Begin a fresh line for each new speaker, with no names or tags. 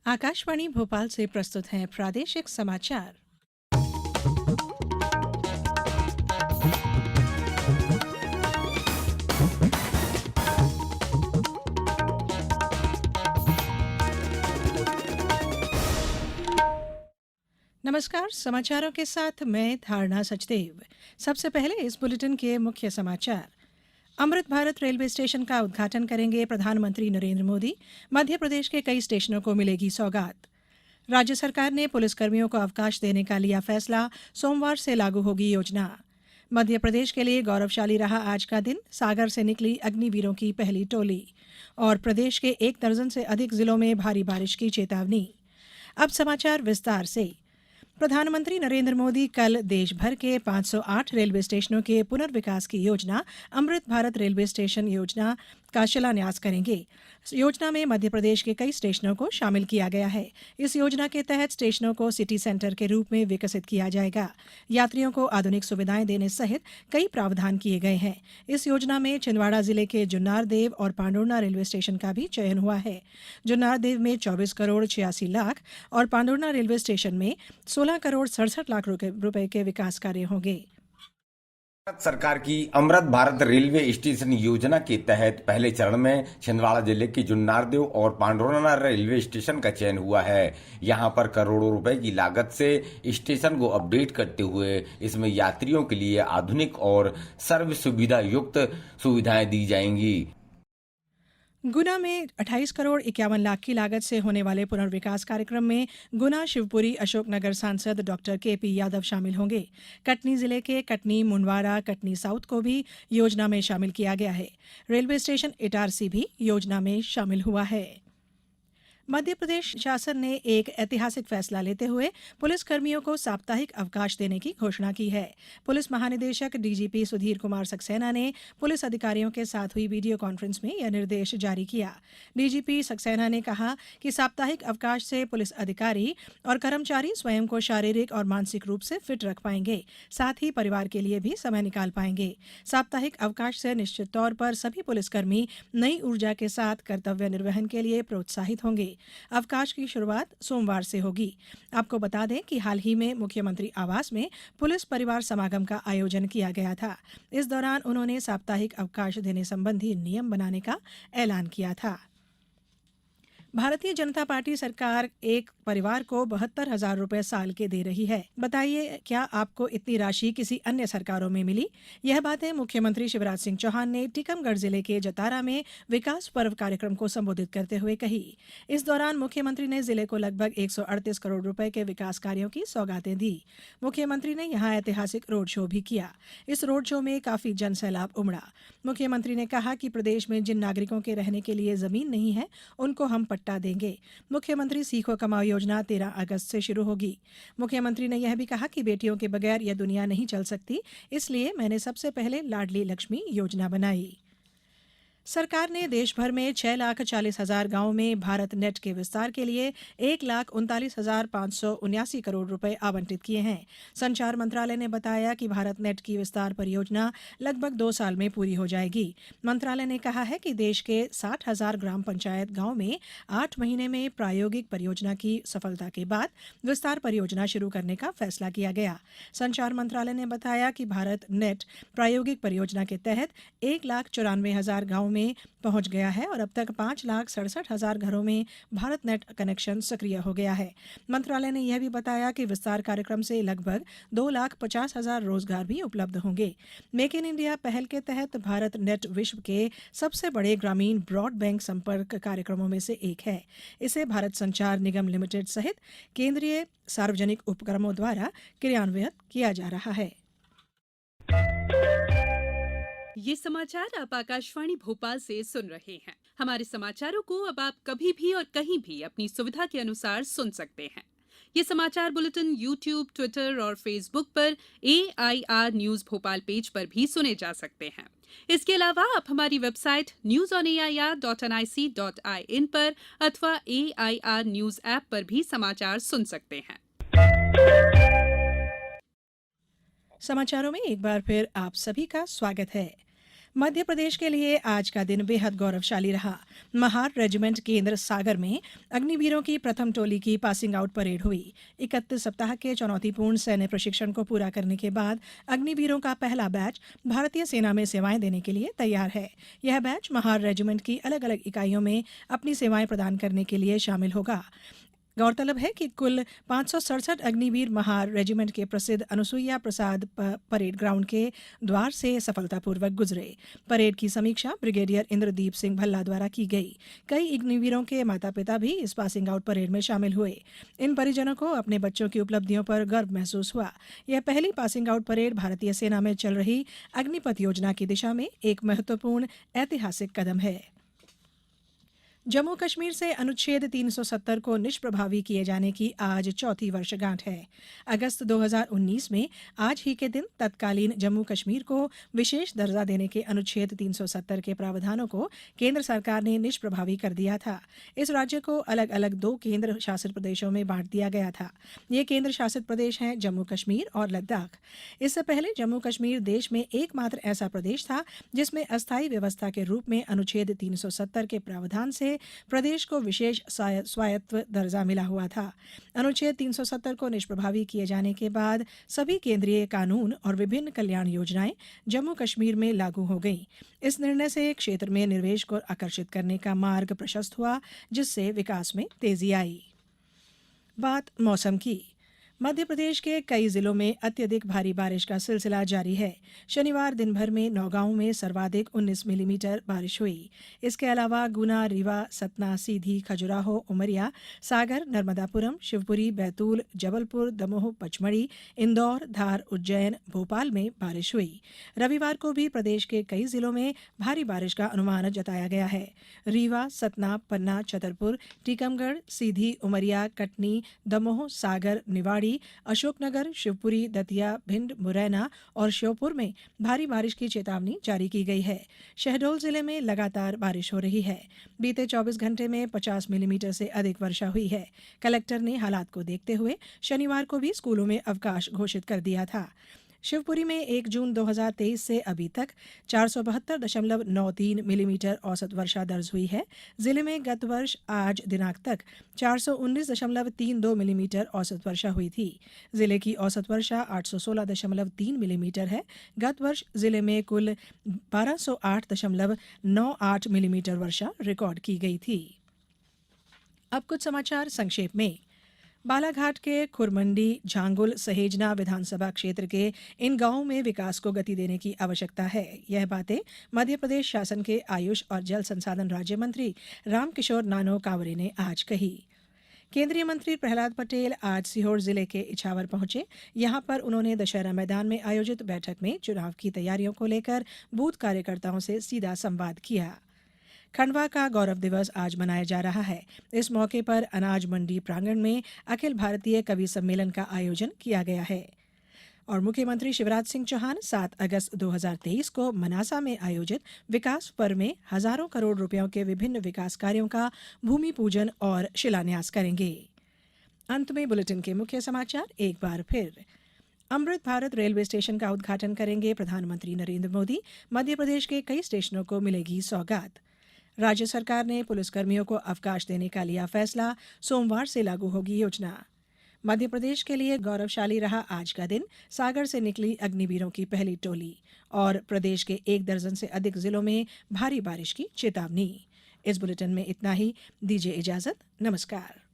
आकाशवाणी भोपाल से प्रस्तुत हैं प्रादेशिक समाचार। नमस्कार, समाचारों के साथ मैं धारणा सचदेव। सबसे पहले इस बुलेटिन के मुख्य समाचार। अमृत भारत रेलवे स्टेशन का उद्घाटन करेंगे प्रधानमंत्री नरेंद्र मोदी। मध्य प्रदेश के कई स्टेशनों को मिलेगी सौगात। राज्य सरकार ने पुलिसकर्मियों को अवकाश देने का लिया फैसला, सोमवार से लागू होगी योजना। मध्य प्रदेश के लिए गौरवशाली रहा आज का दिन, सागर से निकली अग्निवीरों की पहली टोली। और प्रदेश के 1 दर्जन से अधिक जिलों में भारी बारिश की चेतावनी। अब समाचार विस्तार से। प्रधानमंत्री नरेंद्र मोदी कल देश भर के 508 रेलवे स्टेशनों के पुनर्विकास की योजना अमृत भारत रेलवे स्टेशन योजना का शिलान्यास करेंगे। इस योजना में मध्य प्रदेश के कई स्टेशनों को शामिल किया गया है। इस योजना के तहत स्टेशनों को सिटी सेंटर के रूप में विकसित किया जाएगा। यात्रियों को आधुनिक सुविधाएं देने सहित कई प्रावधान किए गए हैं। इस योजना में छिंदवाड़ा जिले के जुन्नार देव और पांडुर्ना रेलवे स्टेशन का भी चयन हुआ है। जुन्नार देव में 24 करोड़ 86 लाख और पांडुर्ना रेलवे स्टेशन में 16 करोड़ 67 लाख रुपए के विकास कार्य होंगे।
भारत सरकार की अमृत भारत रेलवे स्टेशन योजना के तहत पहले चरण में छिंदवाड़ा जिले के जुन्नारदेव और पांडुर्ना रेलवे स्टेशन का चयन हुआ है। यहां पर करोड़ों रुपए की लागत से स्टेशन को अपडेट करते हुए इसमें यात्रियों के लिए आधुनिक और सर्व सुविधा युक्त सुविधाएं दी जाएंगी।
गुना में 28 करोड़ 51 लाख की लागत से होने वाले पुनर्विकास कार्यक्रम में गुना शिवपुरी अशोकनगर सांसद डॉक्टर केपी यादव शामिल होंगे। कटनी जिले के कटनी मुंडवारा कटनी साउथ को भी योजना में शामिल किया गया है। रेलवे स्टेशन इटारसी भी योजना में शामिल हुआ है। मध्य प्रदेश शासन ने एक ऐतिहासिक फैसला लेते हुए पुलिसकर्मियों को साप्ताहिक अवकाश देने की घोषणा की है। पुलिस महानिदेशक डीजीपी सुधीर कुमार सक्सेना ने पुलिस अधिकारियों के साथ हुई वीडियो कॉन्फ्रेंस में यह निर्देश जारी किया। डीजीपी सक्सेना ने कहा कि साप्ताहिक अवकाश से पुलिस अधिकारी और कर्मचारी स्वयं को शारीरिक और मानसिक रूप से फिट रख पाएंगे, साथ ही परिवार के लिए भी समय निकाल पाएंगे। साप्ताहिक अवकाश से निश्चित तौर पर सभी पुलिसकर्मी नई ऊर्जा के साथ कर्तव्य निर्वहन के लिए प्रोत्साहित होंगे। अवकाश की शुरुआत सोमवार से होगी। आपको बता दें कि हाल ही में मुख्यमंत्री आवास में पुलिस परिवार समागम का आयोजन किया गया था। इस दौरान उन्होंने साप्ताहिक अवकाश देने संबंधी नियम बनाने का ऐलान किया था। भारतीय जनता पार्टी सरकार एक परिवार को 72,000 रुपए साल के दे रही है। बताइए, क्या आपको इतनी राशि किसी अन्य सरकारों में मिली? यह बातें मुख्यमंत्री शिवराज सिंह चौहान ने टीकमगढ़ जिले के जतारा में विकास पर्व कार्यक्रम को संबोधित करते हुए कही। इस दौरान मुख्यमंत्री ने जिले को लगभग 138 करोड़ रुपए के विकास कार्यों की सौगातें दी। मुख्यमंत्री ने यहां ऐतिहासिक रोड शो भी किया। इस रोड शो में काफी जनसैलाब उमड़ा। मुख्यमंत्री ने कहा कि प्रदेश में जिन नागरिकों के रहने के लिए जमीन नहीं है, उनको हम पट्टा देंगे। मुख्यमंत्री सीखो कमाओ योजना 13 अगस्त से शुरू होगी। मुख्यमंत्री ने यह भी कहा कि बेटियों के बगैर यह दुनिया नहीं चल सकती, इसलिए मैंने सबसे पहले लाडली लक्ष्मी योजना बनाई। सरकार ने देश भर में 6,40,000 गांवों में भारत नेट के विस्तार के लिए 1,39,579 करोड़ रुपए आवंटित किए हैं। संचार मंत्रालय ने बताया कि भारत नेट की विस्तार परियोजना लगभग 2 साल में पूरी हो जाएगी। मंत्रालय ने कहा है कि देश के 60,000 ग्राम पंचायत गांव में 8 महीने में प्रायोगिक परियोजना की सफलता के बाद विस्तार परियोजना शुरू करने का फैसला किया गया। संचार मंत्रालय ने बताया कि भारत नेट प्रायोगिक परियोजना के तहत 1,94,000 गांव में पहुंच गया है और अब तक 5,67,000 घरों में भारत नेट कनेक्शन सक्रिय हो गया है। मंत्रालय ने यह भी बताया कि विस्तार कार्यक्रम से लगभग 2,50,000 रोजगार भी उपलब्ध होंगे। मेक इन इंडिया पहल के तहत भारत नेट विश्व के सबसे बड़े ग्रामीण ब्रॉडबैंड संपर्क कार्यक्रमों में से एक है। इसे भारत संचार निगम लिमिटेड सहित केंद्रीय सार्वजनिक उपक्रमों द्वारा क्रियान्वित किया जा रहा है।
ये समाचार आप आकाशवाणी भोपाल से सुन रहे हैं। हमारे समाचारों को अब आप कभी भी और कहीं भी अपनी सुविधा के अनुसार सुन सकते हैं। ये समाचार बुलेटिन YouTube, ट्विटर और फेसबुक पर AIR न्यूज भोपाल पेज पर भी सुने जा सकते हैं। इसके अलावा आप हमारी वेबसाइट newsonair.nic.in पर अथवा AIR न्यूज ऐप पर भी समाचार सुन सकते हैं।
समाचारों में एक बार फिर आप सभी का स्वागत है। मध्य प्रदेश के लिए आज का दिन बेहद गौरवशाली रहा। महार रेजिमेंट केंद्र सागर में अग्निवीरों की प्रथम टोली की पासिंग आउट परेड हुई। 31 सप्ताह के चुनौतीपूर्ण सैन्य प्रशिक्षण को पूरा करने के बाद अग्निवीरों का पहला बैच भारतीय सेना में सेवाएं देने के लिए तैयार है। यह बैच महार रेजिमेंट की अलग अलग इकाइयों में अपनी सेवाएं प्रदान करने के लिए शामिल होगा। गौरतलब है कि कुल 567 अग्निवीर महार रेजिमेंट के प्रसिद्ध अनुसुईया प्रसाद परेड ग्राउंड के द्वार से सफलतापूर्वक गुजरे। परेड की समीक्षा ब्रिगेडियर इंद्रदीप सिंह भल्ला द्वारा की गई। कई अग्निवीरों के माता पिता भी इस पासिंग आउट परेड में शामिल हुए। इन परिजनों को अपने बच्चों की उपलब्धियों पर गर्व महसूस हुआ। यह पहली पासिंग आउट परेड भारतीय सेना में चल रही अग्निपथ योजना की दिशा में एक महत्वपूर्ण ऐतिहासिक कदम है। जम्मू कश्मीर से अनुच्छेद 370 को निष्प्रभावी किए जाने की आज चौथी वर्षगांठ है। अगस्त 2019 में आज ही के दिन तत्कालीन जम्मू कश्मीर को विशेष दर्जा देने के अनुच्छेद 370 के प्रावधानों को केंद्र सरकार ने निष्प्रभावी कर दिया था। इस राज्य को अलग अलग 2 केंद्र शासित प्रदेशों में बांट दिया गया था। ये केंद्र शासित प्रदेश हैं जम्मू कश्मीर और लद्दाख। इससे पहले जम्मू कश्मीर देश में एकमात्र ऐसा प्रदेश था जिसमें अस्थायी व्यवस्था के रूप में अनुच्छेद 370 के प्रावधान से प्रदेश को विशेष स्वायत्त दर्जा मिला हुआ था। अनुच्छेद 370 को निष्प्रभावी किए जाने के बाद सभी केंद्रीय कानून और विभिन्न कल्याण योजनाएं जम्मू कश्मीर में लागू हो गईं। इस निर्णय से क्षेत्र में निवेश को आकर्षित करने का मार्ग प्रशस्त हुआ, जिससे विकास में तेजी आई। बात मौसम की। मध्य प्रदेश के कई जिलों में अत्यधिक भारी बारिश का सिलसिला जारी है। शनिवार दिन भर में नौगांव में सर्वाधिक 19 मिलीमीटर बारिश हुई। इसके अलावा गुना, रीवा, सतना, सीधी, खजुराहो, उमरिया, सागर, नर्मदापुरम, शिवपुरी, बैतूल, जबलपुर, दमोह, पचमढ़ी, इंदौर, धार, उज्जैन, भोपाल में बारिश हुई। रविवार को भी प्रदेश के कई जिलों में भारी बारिश का अनुमान जताया गया है। रीवा, सतना, पन्ना, छतरपुर, टीकमगढ़, सीधी, उमरिया, कटनी, दमोह, सागर, निवाड़ी, अशोकनगर, शिवपुरी, दतिया, भिंड, मुरैना और श्योपुर में भारी बारिश की चेतावनी जारी की गई है। शहडोल जिले में लगातार बारिश हो रही है। बीते 24 घंटे में 50 मिलीमीटर से अधिक वर्षा हुई है। कलेक्टर ने हालात को देखते हुए शनिवार को भी स्कूलों में अवकाश घोषित कर दिया था। शिवपुरी में 1 जून 2023 से अभी तक 472.93 मिलीमीटर औसत वर्षा दर्ज हुई है। जिले में गत वर्ष आज दिनांक तक 419.32 मिलीमीटर औसत वर्षा हुई थी। जिले की औसत वर्षा 816.3 मिलीमीटर है। गत वर्ष जिले में कुल 1208.98 मिलीमीटर वर्षा रिकॉर्ड की गई थी। अब कुछ समाचार संक्षेप में। बालाघाट के खुरमंडी, झांगुल, सहेजना विधानसभा क्षेत्र के इन गांवों में विकास को गति देने की आवश्यकता है। यह बातें मध्य प्रदेश शासन के आयुष और जल संसाधन राज्य मंत्री रामकिशोर नानो कांवरे ने आज कही। केंद्रीय मंत्री प्रहलाद पटेल आज सीहोर जिले के इछावर पहुंचे। यहां पर उन्होंने दशहरा मैदान में आयोजित बैठक में चुनाव की तैयारियों को लेकर बूथ कार्यकर्ताओं से सीधा संवाद किया। खंडवा का गौरव दिवस आज मनाया जा रहा है। इस मौके पर अनाज मंडी प्रांगण में अखिल भारतीय कवि सम्मेलन का आयोजन किया गया है। और मुख्यमंत्री शिवराज सिंह चौहान 7 अगस्त 2023 को मनासा में आयोजित विकास पर्व में हजारों करोड़ रुपयों के विभिन्न विकास कार्यों का भूमि पूजन और शिलान्यास करेंगे। अंत में बुलेटिन के मुख्य समाचार एक बार फिर। अमृत भारत रेलवे स्टेशन का उद्घाटन करेंगे प्रधानमंत्री नरेंद्र मोदी। मध्य प्रदेश के कई स्टेशनों को मिलेगी सौगात। राज्य सरकार ने पुलिसकर्मियों को अवकाश देने का लिया फैसला। सोमवार से लागू होगी योजना। मध्य प्रदेश के लिए गौरवशाली रहा आज का दिन। सागर से निकली अग्निवीरों की पहली टोली। और प्रदेश के 1 दर्जन से अधिक जिलों में भारी बारिश की चेतावनी। इस बुलेटिन में इतना ही। दीजिए इजाजत। नमस्कार।